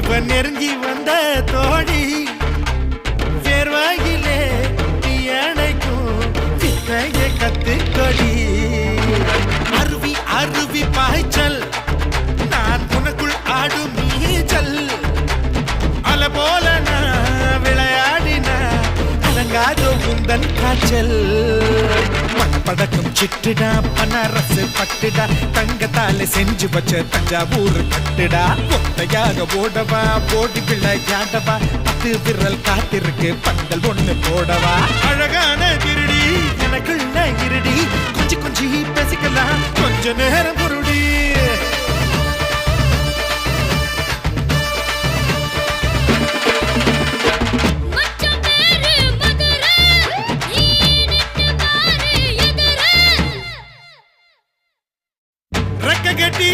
இவ நெருங்கி வந்த தோழி வேர்வாயிலே நீ அணைக்கும் வித்தைய கத்துக்கொடி அருவி அருவி பாய்ச்சல் நான் உனக்குள் ஆடும் நீச்சல் அல போல நான் விளையாடினா அடங்காதோ உந்தன் காய்ச்சல் படக்கும் சிட்டுடா பனரசு பட்டுடா தங்கத்தால செஞ்சு வச்ச தஞ்சாவூர் பட்டுடா ஒத்தையாக ஓடவா ஓடி விளையாடவா 10 விரல் காத்திருக்கு பந்தல் ஒண்ணு போடவா அழகான திருடி எனக்குள்ள இருடி கொஞ்சி கொஞ்சி பேசிக்கலாம் கொஞ்ச நேரம் பொருடி